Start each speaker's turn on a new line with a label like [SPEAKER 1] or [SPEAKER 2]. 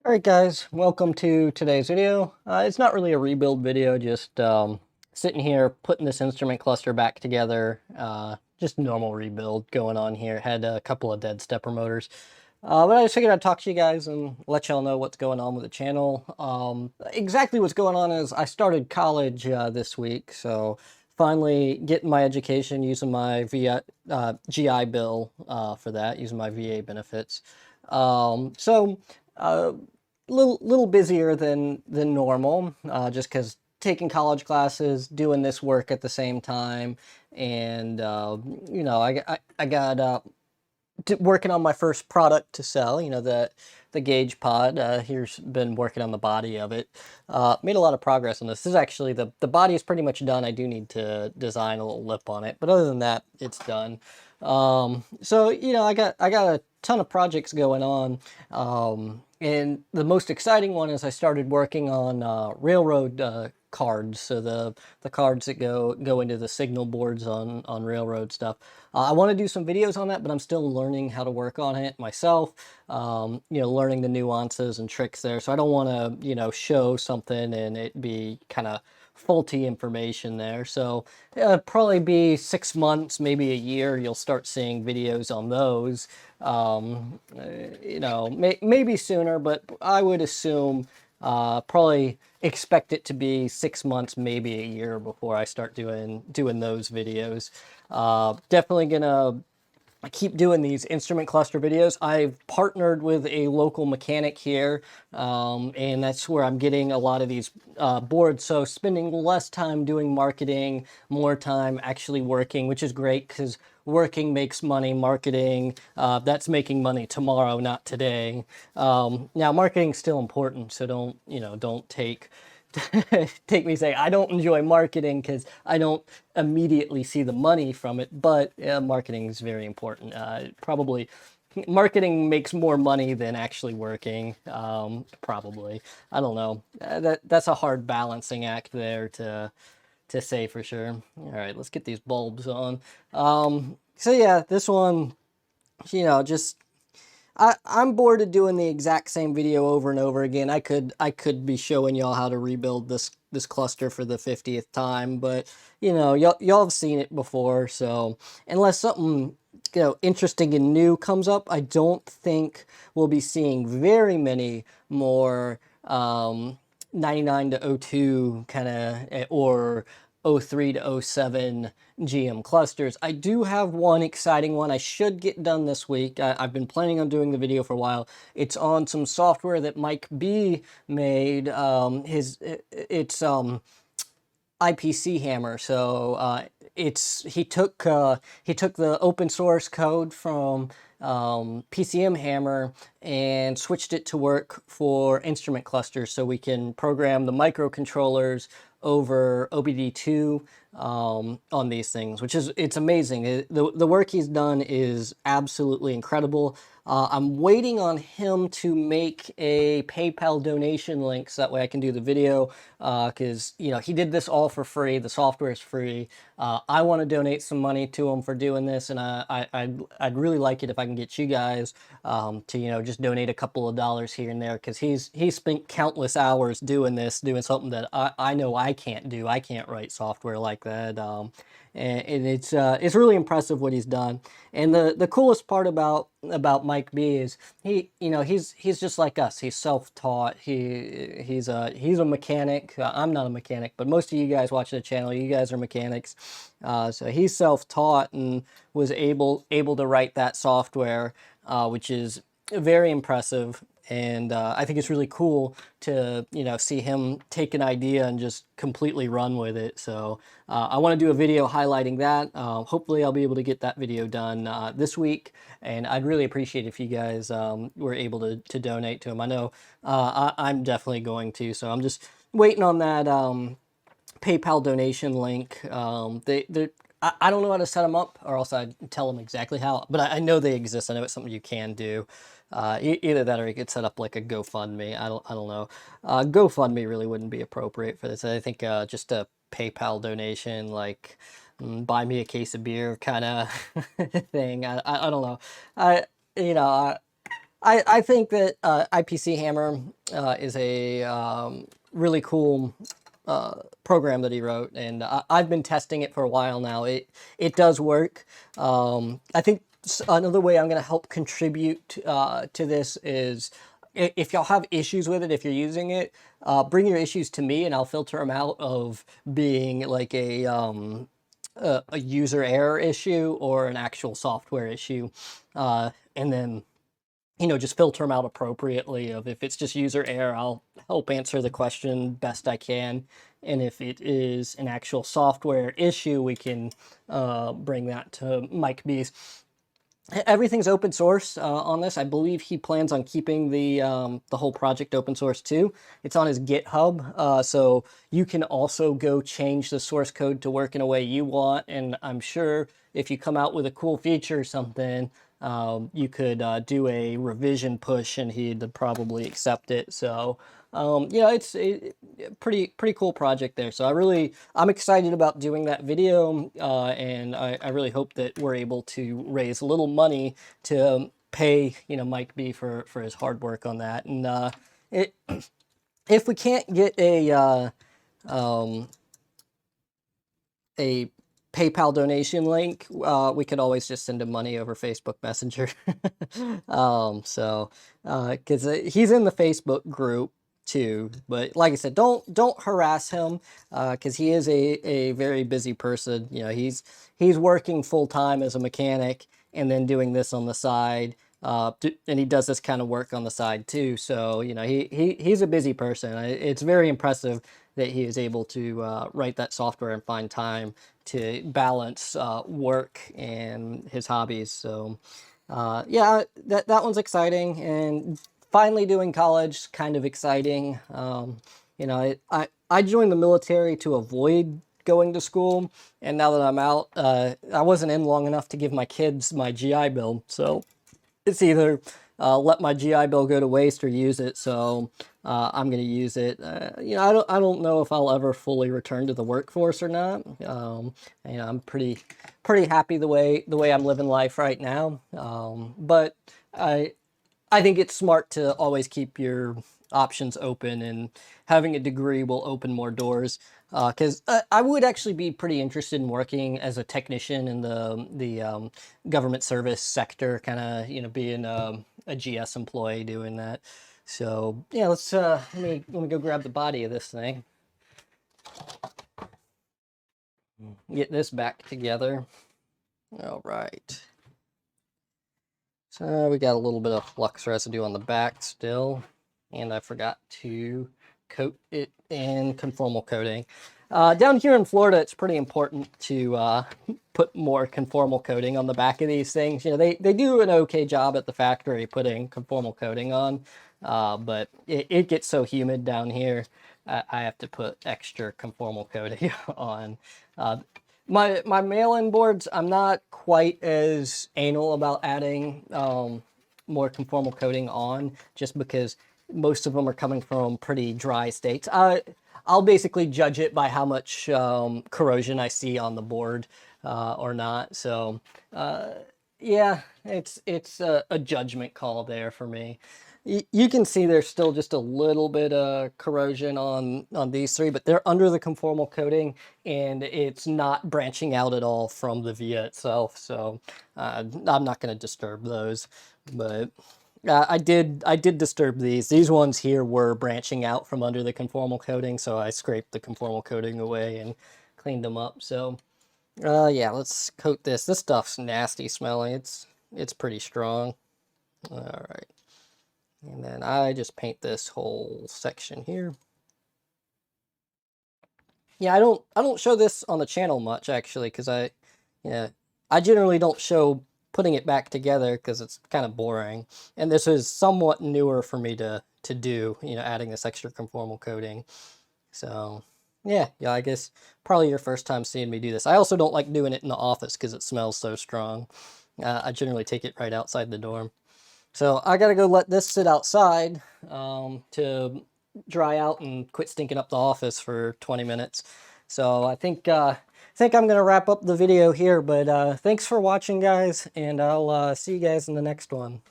[SPEAKER 1] Alright guys, welcome to today's video. It's not really a rebuild video, just sitting here putting this instrument cluster back together. Just normal rebuild going on here. Had a couple of dead stepper motors. But I just figured I'd talk to you guys and let y'all know what's going on with the channel. Exactly what's going on is I started college this week, so finally getting my education using my GI Bill for that, using my VA benefits. So little busier than normal, just because taking college classes, doing this work at the same time, and I got working on my first product to sell. The Gauge Pod. Here's been working on the body of it. Made a lot of progress on this. This is actually the body is pretty much done. I do need to design a little lip on it, but other than that, it's done. So I got a ton of projects going on. And the most exciting one is I started working on railroad cards, so the cards that go into the signal boards on railroad stuff. I want to do some videos on that, but I'm still learning how to work on it myself. Learning the nuances and tricks there. So I don't want to show something and it be kind of faulty information there. So probably be 6 months, maybe a year, you'll start seeing videos on those. Maybe sooner, but I would assume probably expect it to be 6 months, maybe a year before I start doing those videos. Definitely gonna keep doing these instrument cluster videos. I've partnered with a local mechanic here, and that's where I'm getting a lot of these boards. So spending less time doing marketing, more time actually working, which is great because working makes money. Marketing, that's making money tomorrow, not today. Now, marketing's still important, so don't take take me saying I don't enjoy marketing because I don't immediately see the money from it, but marketing is very important. Probably marketing makes more money than actually working. Probably. I don't know. That's a hard balancing act there to say for sure. All right, let's get these bulbs on. So yeah, this one, just I'm bored of doing the exact same video over and over again. I could be showing y'all how to rebuild this cluster for the 50th time, but y'all have seen it before, so unless something interesting and new comes up, I don't think we'll be seeing very many more 99 to 02 kind of or 03 to 07 GM clusters. I do have one exciting one I should get done this week. I've been planning on doing the video for a while. It's on some software that Mike B made. It's IPC Hammer. So he took the open source code from PCM Hammer and switched it to work for instrument clusters, so we can program the microcontrollers over OBD2 on these things, which is it's amazing. The work he's done is absolutely incredible. I'm waiting on him to make a PayPal donation link so that way I can do the video, because he did this all for free. The software is free. I want to donate some money to him for doing this, and I'd really like it if I can get you guys to just donate a couple of dollars here and there, because he's spent countless hours doing this, doing something that I know I can't do. I can't write software like that. And it's really impressive what he's done. And the coolest part about Mike B is he's just like us. He's self-taught. He's a mechanic. I'm not a mechanic, but most of you guys watching the channel, you guys are mechanics. So he's self-taught and was able to write that software, which is very impressive. And I think it's really cool to see him take an idea and just completely run with it. So I want to do a video highlighting that. Hopefully I'll be able to get that video done this week, and I'd really appreciate if you guys were able to donate to him. I know I'm definitely going to, so I'm just waiting on that PayPal donation link. I don't know how to set them up, or else I'd tell them exactly how, but I know they exist. I know it's something you can do. Either that or you could set up like a GoFundMe. I don't know. GoFundMe really wouldn't be appropriate for this. I think just a PayPal donation, like buy me a case of beer kind of thing. I don't know. I I think that IPC Hammer is a really cool program that he wrote, and I've been testing it for a while now. It does work. I think another way I'm going to help contribute to this is if y'all have issues with it, if you're using it, bring your issues to me, and I'll filter them out of being like a user error issue or an actual software issue, and then just filter them out appropriately. Of if it's just user error, I'll help answer the question best I can. And if it is an actual software issue, we can bring that to Mike B's. Everything's open source on this. I believe he plans on keeping the whole project open source too. It's on his GitHub, so you can also go change the source code to work in a way you want. And I'm sure if you come out with a cool feature or something, you could do a revision push, and he'd probably accept it. So it's a pretty cool project there. So I'm excited about doing that video, and I really hope that we're able to raise a little money to pay Mike B for his hard work on that. And if we can't get a PayPal donation link, we could always just send him money over Facebook Messenger. Because he's in the Facebook group too, but like I said, don't harass him, because he is a very busy person. He's working full time as a mechanic and then doing this on the side, and he does this kind of work on the side too. So he's a busy person. It's very impressive that he is able to write that software and find time to balance work and his hobbies. So that one's exciting, and finally doing college kind of exciting. I joined the military to avoid going to school, and now that I'm out, I wasn't in long enough to give my kids my GI Bill. So it's either let my GI Bill go to waste or use it. So I'm going to use it. I don't know if I'll ever fully return to the workforce or not. I'm pretty happy the way I'm living life right now. But I think it's smart to always keep your options open, and having a degree will open more doors. Because I would actually be pretty interested in working as a technician in the government service sector, kind of being a GS employee doing that. So yeah, let me go grab the body of this thing. Get this back together. All right. So we got a little bit of flux residue on the back still, and I forgot to coat it in conformal coating. Down here in Florida, it's pretty important to put more conformal coating on the back of these things. They do an okay job at the factory putting conformal coating on, but it gets so humid down here, I have to put extra conformal coating on. My mail-in boards, I'm not quite as anal about adding more conformal coating on, just because most of them are coming from pretty dry states. I'll basically judge it by how much corrosion I see on the board or not. So yeah, it's a judgment call there for me. You can see there's still just a little bit of corrosion on these three, but they're under the conformal coating, and it's not branching out at all from the via itself. So I'm not going to disturb those, but I did disturb these. These ones here were branching out from under the conformal coating, so I scraped the conformal coating away and cleaned them up. So yeah, let's coat this. This stuff's nasty smelling. It's pretty strong. All right. And then I just paint this whole section here. Yeah, I don't show this on the channel much, actually, because I generally don't show putting it back together because it's kind of boring. And this is somewhat newer for me to do, adding this extra conformal coating. So yeah, I guess probably your first time seeing me do this. I also don't like doing it in the office because it smells so strong. I generally take it right outside the dorm. So I gotta go let this sit outside to dry out and quit stinking up the office for 20 minutes. So I think I'm gonna wrap up the video here, but thanks for watching, guys, and I'll see you guys in the next one.